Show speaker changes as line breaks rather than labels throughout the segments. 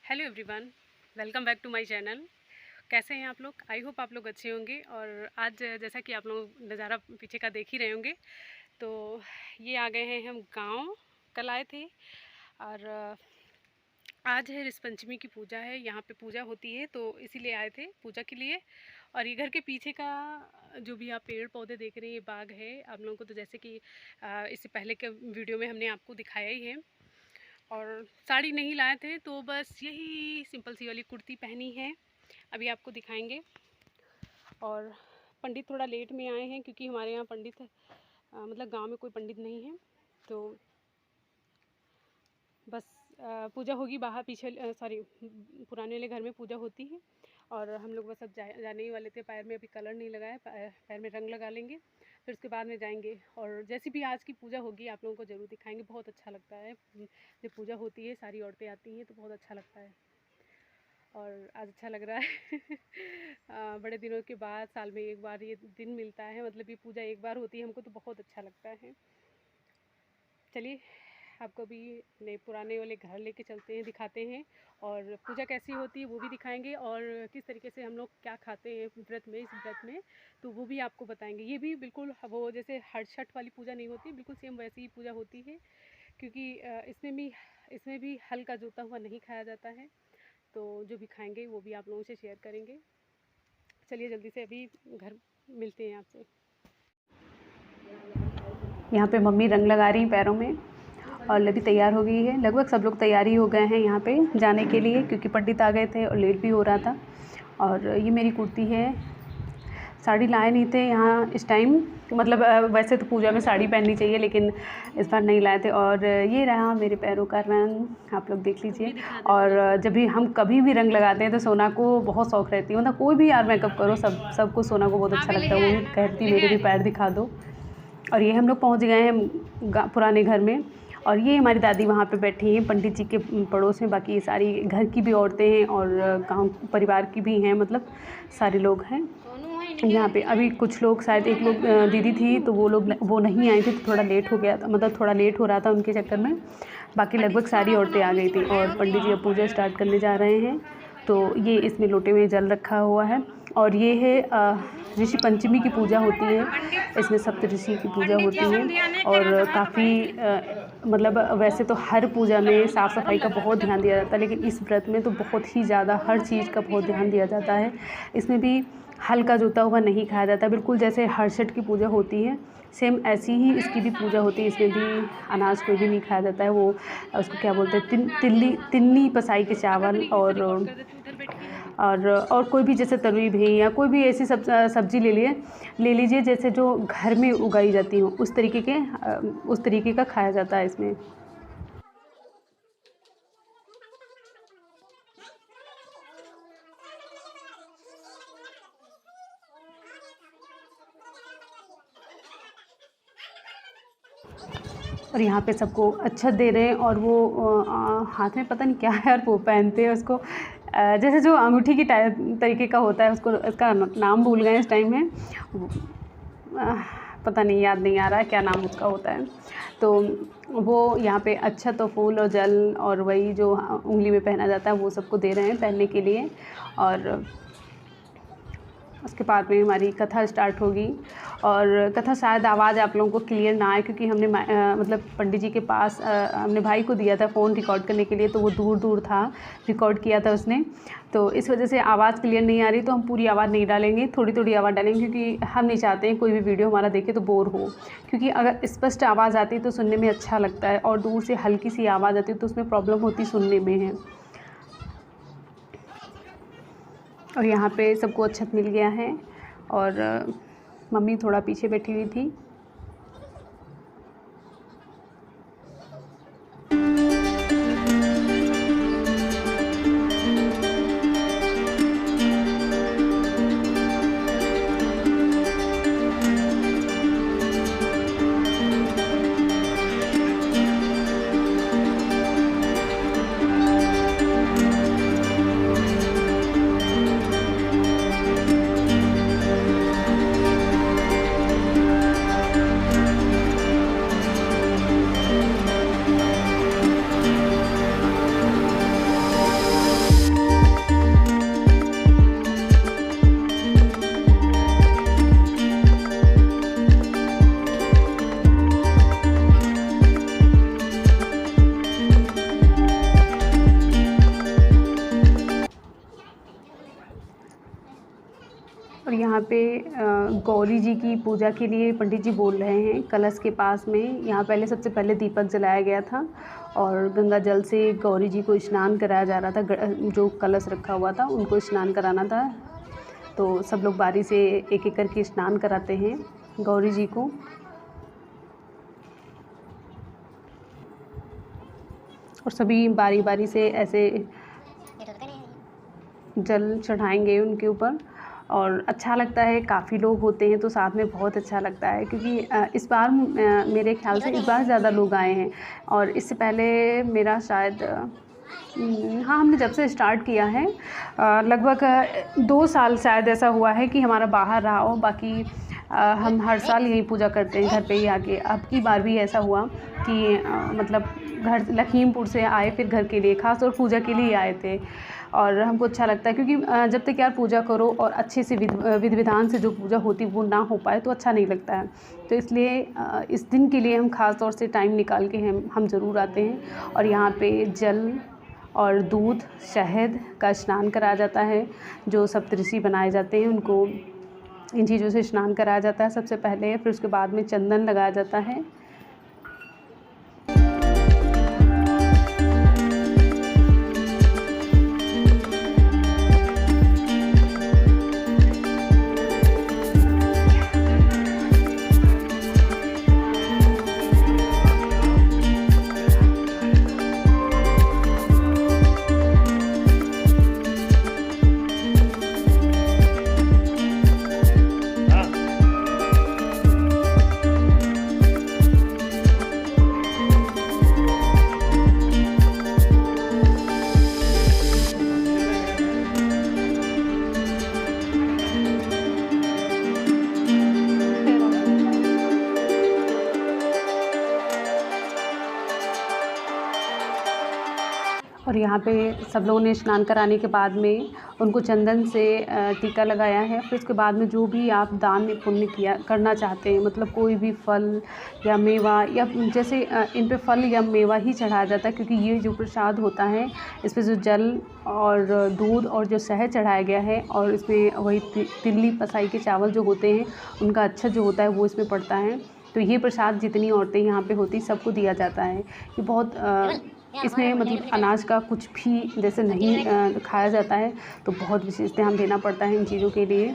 Hello everyone, welcome back to my channel. कैसे हैं आप लोग? आई होप आप लोग अच्छे होंगे। और आज जैसा कि आप लोग नज़ारा पीछे का देख ही रहे होंगे, तो ये आ गए हैं हम गांव। कल आए थे और आज है ऋषि पंचमी की पूजा है। यहाँ पे पूजा होती है तो इसीलिए आए थे पूजा के लिए। और ये घर के पीछे का जो भी आप पेड़ पौधे देख रहे हैं, ये बाग है। आप लोगों को तो जैसे कि इससे पहले के वीडियो में हमने आपको दिखाया ही है। और साड़ी नहीं लाए थे तो बस यही सिंपल सी वाली कुर्ती पहनी है, अभी आपको दिखाएंगे। और पंडित थोड़ा लेट में आए हैं क्योंकि हमारे यहाँ पंडित मतलब गांव में कोई पंडित नहीं है, तो बस पूजा होगी बाहर पीछे सॉरी पुराने वाले घर में पूजा होती है। और हम लोग बस अब जाने ही वाले थे। पैर में अभी कलर नहीं लगाया, पैर में रंग लगा लेंगे, फिर उसके बाद में जाएंगे। और जैसी भी आज की पूजा होगी आप लोगों को ज़रूर दिखाएंगे। बहुत अच्छा लगता है जब पूजा होती है, सारी औरतें आती हैं तो बहुत अच्छा लगता है। और आज अच्छा लग रहा है बड़े दिनों के बाद साल में एक बार ये दिन मिलता है, मतलब ये पूजा एक बार होती है हमको, तो बहुत अच्छा लगता है। चलिए आपको अभी अपने पुराने वाले घर लेके चलते हैं, दिखाते हैं। और पूजा कैसी होती है वो भी दिखाएंगे, और किस तरीके से हम लोग क्या खाते हैं व्रत में, इस व्रत में, तो वो भी आपको बताएंगे। ये भी बिल्कुल वो जैसे हर छठ वाली पूजा नहीं होती, बिल्कुल सेम वैसी ही पूजा होती है। क्योंकि इसमें भी हल का जोता हुआ नहीं खाया जाता है। तो जो भी खाएंगे वो भी आप लोगों से शेयर करेंगे। चलिए जल्दी से अभी घर मिलते हैं आपसे। यहाँ पे मम्मी रंग लगा रही पैरों में और लभी तैयार हो गई है। लगभग सब लोग तैयारी हो गए हैं यहाँ पे जाने के लिए, क्योंकि पंडित आ गए थे और लेट भी हो रहा था। और ये मेरी कुर्ती है। साड़ी लाए नहीं थे यहाँ इस टाइम, मतलब वैसे तो पूजा में साड़ी पहननी चाहिए, लेकिन इस बार नहीं लाए थे। और ये रहा मेरे पैरों का रंग, आप लोग देख लीजिए। और जब भी हम कभी भी रंग लगाते हैं तो सोना को बहुत शौक रहती है, मतलब कोई भी यार मेकअप करो, सबको सोना को बहुत अच्छा लगता है। वो भी कहती मेरे भी पैर दिखा दो। और ये हम लोग पहुँच गए हैं पुराने घर में। और ये हमारी दादी वहाँ पे बैठी हैं पंडित जी के पड़ोस में। बाकी सारी घर की भी औरतें हैं और गांव परिवार की भी हैं, मतलब सारे लोग हैं यहाँ पे। अभी कुछ लोग, शायद एक लोग दीदी थी तो वो नहीं आई थी, तो थोड़ा लेट हो गया था, मतलब थोड़ा लेट हो रहा था उनके चक्कर में। बाकी लगभग सारी औरतें आ गई थी। और पंडित जी अब पूजा स्टार्ट करने जा रहे हैं। तो ये इसमें लोटे में जल रखा हुआ है। और ये है ऋषि पंचमी की पूजा होती है, इसमें सप्त ऋषि की पूजा होती है। और काफ़ी मतलब वैसे तो हर पूजा में साफ़ सफाई का बहुत ध्यान दिया जाता है, लेकिन इस व्रत में तो बहुत ही ज़्यादा हर चीज़ का बहुत ध्यान दिया जाता है। इसमें भी हल्का जोता हुआ नहीं खाया जाता, बिल्कुल जैसे हरसठ की पूजा होती है सेम ऐसी ही इसकी भी पूजा होती है। इसमें भी अनाज कोई भी नहीं खाया जाता है। वो उसको क्या बोलते हैं, तिन्नी पसाई के चावल और कोई भी जैसे तरुई भी या कोई भी ऐसी सब्ज़ी ले लीजिए जैसे जो घर में उगाई जाती हो, उस तरीके का खाया जाता है इसमें। और यहाँ पे सबको अच्छत दे रहे हैं। और वो हाथ में पता नहीं क्या है यार वो पहनते हैं उसको, जैसे जो अंगूठी की तरीके का होता है, उसको इसका नाम भूल गए इस टाइम में, पता नहीं, याद नहीं आ रहा है क्या नाम उसका होता है। तो वो यहाँ पे अच्छत और फूल और जल और वही जो उंगली में पहना जाता है वो सबको दे रहे हैं पहनने के लिए। और उसके बाद में हमारी कथा स्टार्ट होगी। और कथा शायद आवाज़ आप लोगों को क्लियर ना आए, क्योंकि हमने मतलब पंडित जी के पास हमने भाई को दिया था फ़ोन रिकॉर्ड करने के लिए, तो वो दूर था, रिकॉर्ड किया था उसने, तो इस वजह से आवाज़ क्लियर नहीं आ रही। तो हम पूरी आवाज़ नहीं डालेंगे, थोड़ी आवाज़ डालेंगे, क्योंकि हम नहीं चाहते हैं कोई भी वीडियो हमारा देखे तो बोर हो। क्योंकि अगर स्पष्ट आवाज़ आती तो सुनने में अच्छा लगता है, और दूर से हल्की सी आवाज़ आती तो उसमें प्रॉब्लम होती सुनने में है। और यहाँ पे सबको अच्छत मिल गया है। और मम्मी थोड़ा पीछे बैठी हुई थी। यहाँ पे गौरी जी की पूजा के लिए पंडित जी बोल रहे हैं कलश के पास में। यहाँ पहले सबसे पहले दीपक जलाया गया था और गंगा जल से गौरी जी को स्नान कराया जा रहा था। जो कलश रखा हुआ था उनको स्नान कराना था, तो सब लोग बारी से एक एक करके स्नान कराते हैं गौरी जी को। और सभी बारी बारी से ऐसे जल चढ़ाएंगे उनके ऊपर और अच्छा लगता है। काफ़ी लोग होते हैं तो साथ में बहुत अच्छा लगता है, क्योंकि इस बार मेरे ख्याल से इस बार ज़्यादा लोग आए हैं। और इससे पहले मेरा शायद हाँ, हमने जब से स्टार्ट किया है लगभग 2 साल शायद ऐसा हुआ है कि हमारा बाहर रहा हो। बाकी हम हर साल यही पूजा करते हैं घर पे ही आके। अब की बार भी ऐसा हुआ कि मतलब घर लखीमपुर से आए, फिर घर के लिए ख़ास और पूजा के लिए आए थे। और हमको अच्छा लगता है, क्योंकि जब तक यार पूजा करो और अच्छे से विधि विधान से जो पूजा होती वो ना हो पाए तो अच्छा नहीं लगता है। तो इसलिए इस दिन के लिए हम ख़ास तौर से टाइम निकाल के हम ज़रूर आते हैं। और यहाँ पे जल और दूध शहद का स्नान कराया जाता है। जो सप्तऋषि बनाए जाते हैं उनको इन चीज़ों से स्नान कराया जाता है सबसे पहले, फिर उसके बाद में चंदन लगाया जाता है। और यहाँ पे सब लोगों ने स्नान कराने के बाद में उनको चंदन से टीका लगाया है। फिर उसके बाद में जो भी आप दान पुण्य करना चाहते हैं, मतलब कोई भी फल या मेवा या जैसे इन पे फल या मेवा ही चढ़ाया जाता है, क्योंकि ये जो प्रसाद होता है इसमें जो जल और दूध और जो शहद चढ़ाया गया है और इसमें वही तिल्ली पसाई के चावल जो होते हैं उनका अच्छा जो होता है वो इसमें पड़ता है। तो ये प्रसाद जितनी औरतें यहाँ पे होती सबको दिया जाता है। ये बहुत इसमें मतलब अनाज का कुछ भी जैसे नहीं खाया जाता है, तो बहुत विशेष ध्यान देना पड़ता है इन चीज़ों के लिए।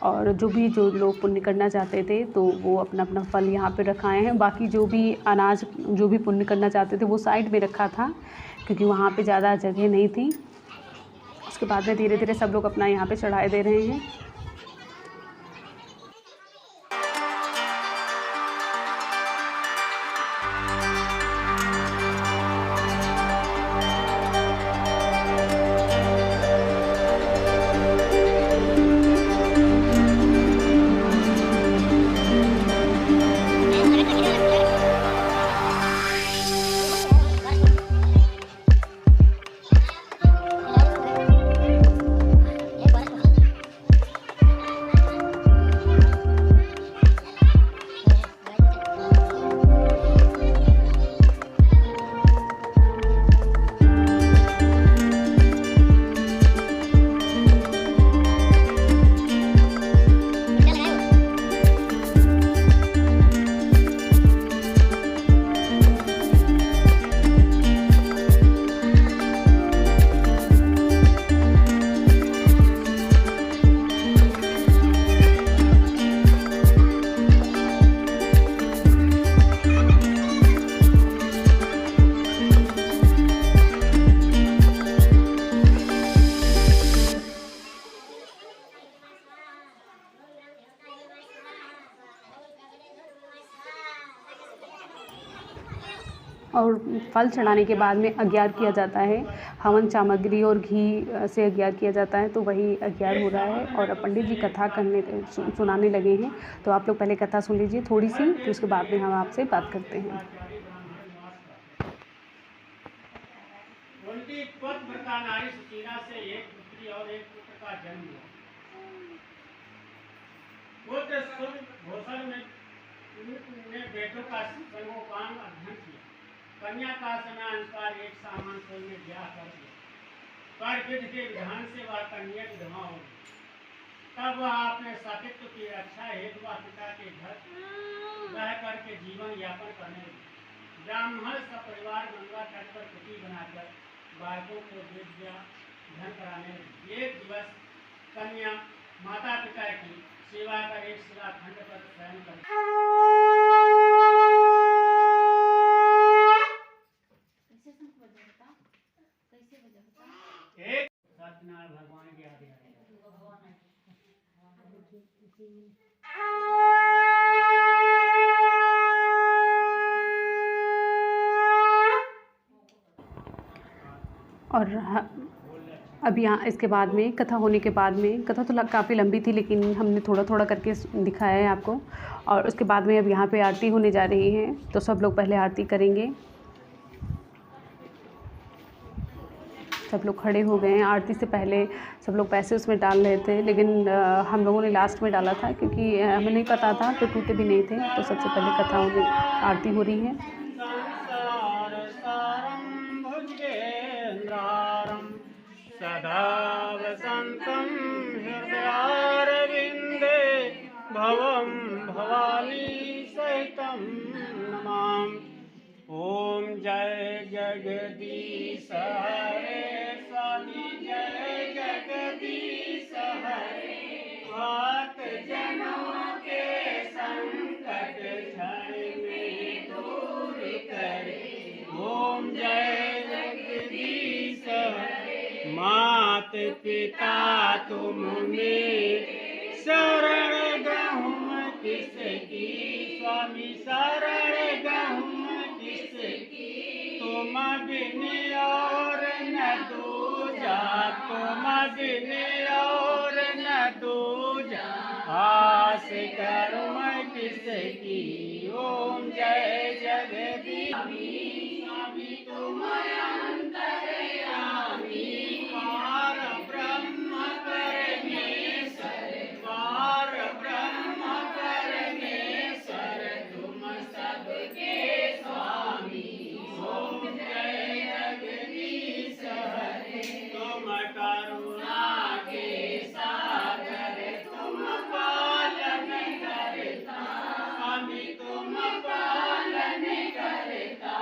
और जो लोग पुण्य करना चाहते थे तो वो अपना अपना फल यहाँ पे रखाए हैं। बाकी जो भी अनाज जो भी पुण्य करना चाहते थे वो साइड में रखा था, क्योंकि वहाँ पे ज़्यादा जगह नहीं थी। उसके बाद में धीरे धीरे सब लोग अपना यहाँ पे चढ़ाए दे रहे हैं। और फल चढ़ाने के बाद में अज्ञार किया जाता है। हवन सामग्री और घी से अज्ञार किया जाता है, तो वही अज्ञार हो रहा है। और अब पंडित जी कथा सुनाने लगे हैं, तो आप लोग पहले कथा सुन लीजिए थोड़ी सी, फिर उसके बाद में हम आपसे बात करते हैं।
बेटों का संगोपान अध्ययन किया। कन्या का समयानुसार एक सामान कोई ने ब्याह कर दिया। पर विधि के विधान से वह कन्या विधवा हो गई। तब वह अपने सतीत्व की रक्षा हेतु वह पिता के घर रह करके जीवन यापन करने लगी। ब्राह्मण सपरिवार गंगा तट पर कुटी बनाकर बालकों को विद्या धन कराने लगी। एक दिवस कन्या माता पिता की सेवा कर एक शिलाखंड पर शयन कर एक सत्यनारायण भगवान की आदि
और अब यहाँ इसके बाद में कथा होने के बाद में, कथा तो काफ़ी लंबी थी लेकिन हमने थोड़ा थोड़ा करके दिखाया है आपको। और उसके बाद में अब यहाँ पे आरती होने जा रही है, तो सब लोग पहले आरती करेंगे। सब लोग खड़े हो गए हैं। आरती से पहले सब लोग पैसे उसमें डाल रहे थे, लेकिन हम लोगों ने लास्ट में डाला था क्योंकि हमें नहीं पता था, तो टूटे भी नहीं थे। तो सबसे पहले कथा होने आरती हो रही है।
सदा वसन्तं हृदयारविन्दे भवं भवानी सहितं नमामि। ॐ जय जगदीश हरे स्वामी, जय जगदीश हरे। भक्त जनों के संकट क्षण में दूर करे। ॐ जय जगदीश हरे। मात पिता तुम मेरे, शरण गहूँ किसकी स्वामी, शरण गहूँ किसकी। तुम बिन और न दूजा, तुम बिन और न दूजा, आस करूँ किसकी। ओम जय जगदीश स्वामी, तुम अंतर्यामी, पार ब्रह्म परमेश्वर, पार ब्रह्म परमेश्वर, तुम सबके स्वामी। ओम जय जगदीश हरे। तुम करुणा के सागर, तुम पालन करता स्वामी, तुम पालन करता।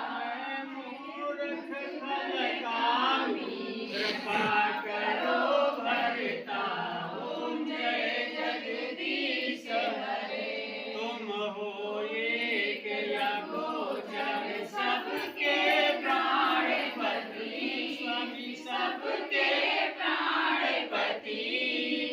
मैं मूर्ख फलकामी, कृपा करो भरता। ओम जय जगदीश हरे। तुम हो एक अगोचर, सबके प्राणपति स्वामी, सबके प्राणपति।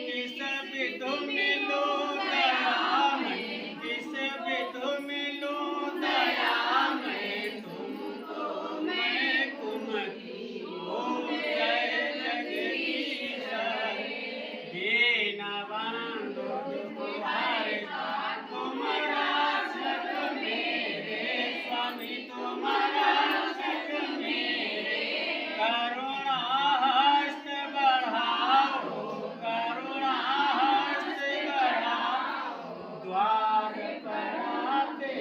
किस विधु मिलो दया में, किस विधु मिलो दया में, तुमको मैं कुमति। ओम जय जगदीश हरे। दीनबंधु दुख हरता, तुम रक्षक मेरे स्वामी, तुम रक्षक मेरे। करुणा हस्त बढ़ाओ, करुणा हस्त बढ़ाओ, द्वार पर आते।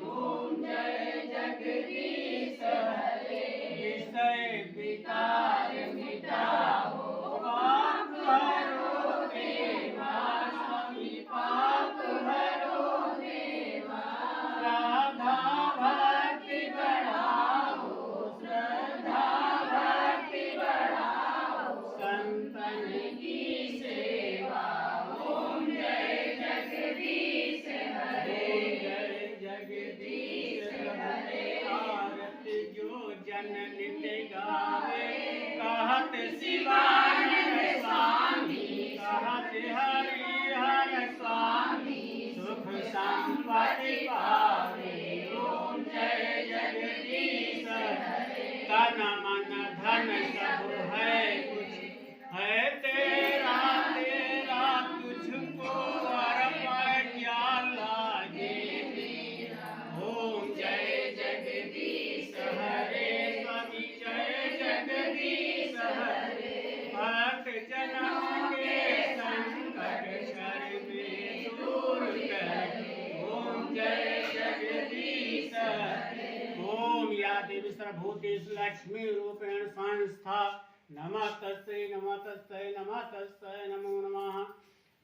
ओम जय जगदीश हरे। विषय विकार मिटाओ, पाप हरो देवा स्वामी, पाप हरो देवा। श्रद्धा भक्ति बढ़ाओ, श्रद्धा भक्ति बढ़ाओ, संतन की सेवा। ओम जय जगदीश हरे। जय जगदीश हरे। आरती जो जन नित्य गावे, कहत शिवानंद स्वामी, कहत हरिहर स्वामी, सुख संपत्ति पावे। ओम जय जगदीश हरे। तन मन धन सब है कुछ, है तेरा तेरा, तुझको अर्पण क्या लागे मेरा। ओम जय जगदीश हरे स्वामी, जय जगदीश हरे। भक्त जनों के संकट क्षण में दूर करे। ओम जय जगदीश हरे। ओम या देवी सर्वभूतेषु लक्ष्मी रूपेण संस्था, नमः तस्यै नमो नमः।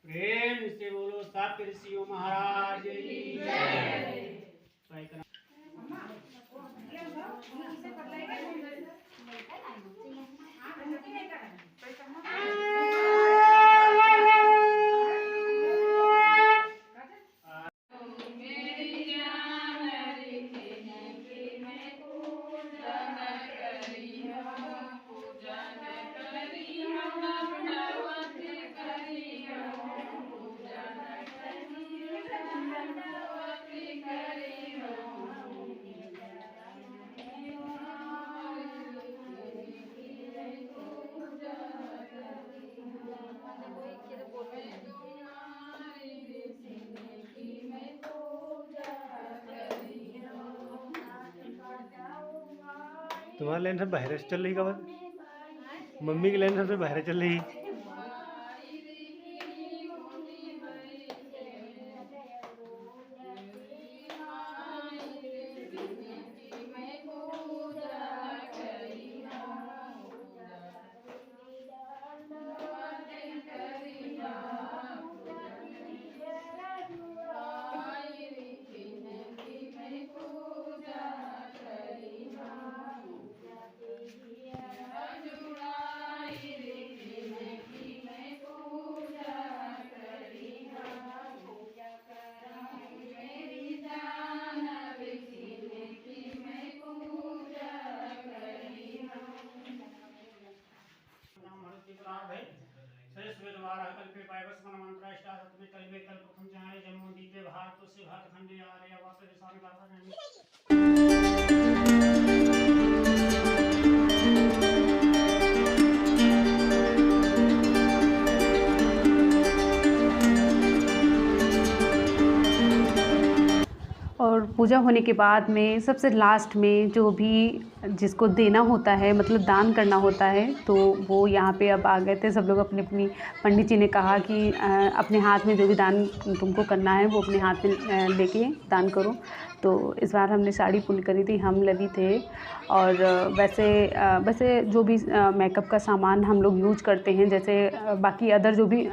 प्रेम से बोलो सप्तऋषियों महाराज की जय।
तुम्हारा लाइन सब बाहर चल रही का मम्मी की लाइन सबसे बाहर चल रही।
कल्पे पायवस्मन मंत्राष्टा सतमे कल्पे कल्पप्रथम जाने जम्मू दीपे भारत से भारतखंडे आर्य वासुदेव स्वामी
और पूजा होने के बाद में सबसे लास्ट में जो भी जिसको देना होता है मतलब दान करना होता है तो वो यहाँ पे अब आ गए थे सब लोग अपनी अपनी। पंडित जी ने कहा कि अपने हाथ में जो भी दान तुमको करना है वो अपने हाथ में लेके दान करो। तो इस बार हमने साड़ी पुल करी थी, हम लवी थे। और वैसे जो भी मेकअप का सामान हम लोग यूज करते हैं जैसे बाकी अदर जो भी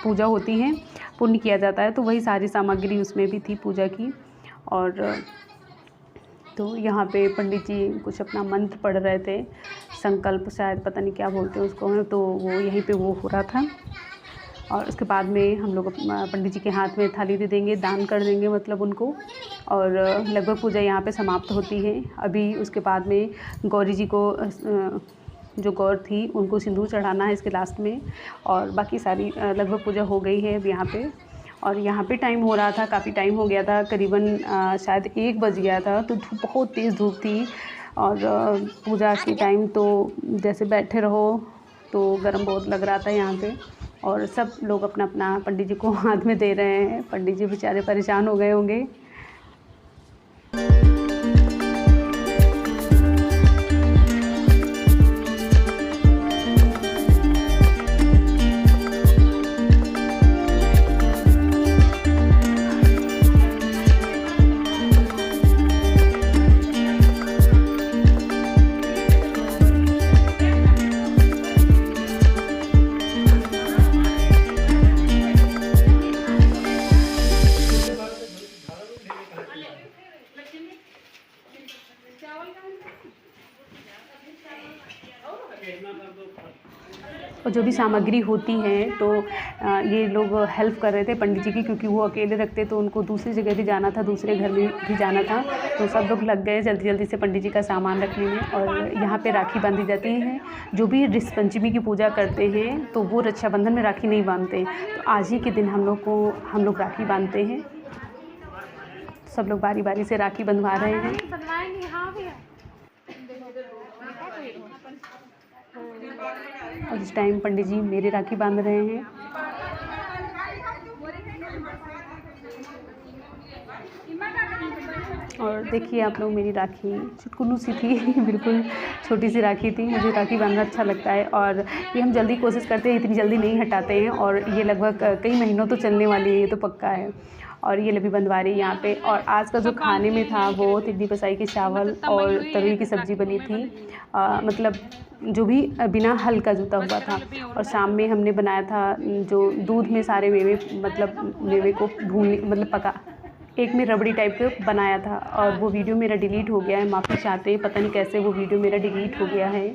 पूजा होती हैं पुण्य किया जाता है तो वही सारी सामग्री उसमें भी थी पूजा की। और तो यहाँ पे पंडित जी कुछ अपना मंत्र पढ़ रहे थे, संकल्प शायद पता नहीं क्या बोलते हैं उसको, तो वो यहीं पे वो हो रहा था। और उसके बाद में हम लोग पंडित जी के हाथ में थाली दे देंगे, दान कर देंगे मतलब उनको। और लगभग पूजा यहाँ पे समाप्त होती है। अभी उसके बाद में गौरी जी को जो गौर थी उनको सिंदूर चढ़ाना है इसके लास्ट में। और बाकी सारी लगभग पूजा हो गई है अब यहाँ पे। और यहाँ पे टाइम हो रहा था, काफ़ी टाइम हो गया था, करीबन शायद 1 बज गया था। तो बहुत तेज़ धूप थी और पूजा के टाइम तो जैसे बैठे रहो तो गर्म बहुत लग रहा था यहाँ पे। और सब लोग अपना अपना पंडित जी को हाथ में दे रहे हैं। पंडित जी बेचारे परेशान हो गए होंगे। और जो भी सामग्री होती है तो ये लोग हेल्प कर रहे थे पंडित जी की, क्योंकि वो अकेले रखते तो उनको दूसरी जगह भी जाना था, दूसरे घर में भी जाना था। तो सब लोग लग गए जल्दी जल्दी से पंडित जी का सामान रखने में। और यहाँ पे राखी बांधी जाती है। जो भी ऋषि पंचमी की पूजा करते हैं तो वो रक्षाबंधन में राखी नहीं बांधते, तो आज ही के दिन हम लोग राखी बांधते हैं। सब लोग बारी बारी से राखी बंधवा रहे हैं। और इस टाइम पंडित जी मेरे राखी बांध रहे हैं। और देखिए आप लोग, मेरी राखी चुटकुल्लू सी थी बिल्कुल छोटी सी राखी थी। मुझे राखी बांधना अच्छा लगता है और ये हम जल्दी कोशिश करते हैं, इतनी जल्दी नहीं हटाते हैं और ये लगभग कई महीनों तो चलने वाली है, ये तो पक्का है। और ये लभी बंधवा रही है यहाँ पे। और आज का जो खाने में था वो तिड्डी पसाई के चावल और तरुई की सब्ज़ी बनी थी, मतलब जो भी बिना हल का जुता हुआ था। और शाम में हमने बनाया था जो दूध में सारे मेवे, मतलब मेवे को भून मतलब पका, एक में रबड़ी टाइप का बनाया था और वो वीडियो मेरा डिलीट हो गया है। माफ़ी चाहते हैं, पता नहीं कैसे वो वीडियो मेरा डिलीट हो गया है।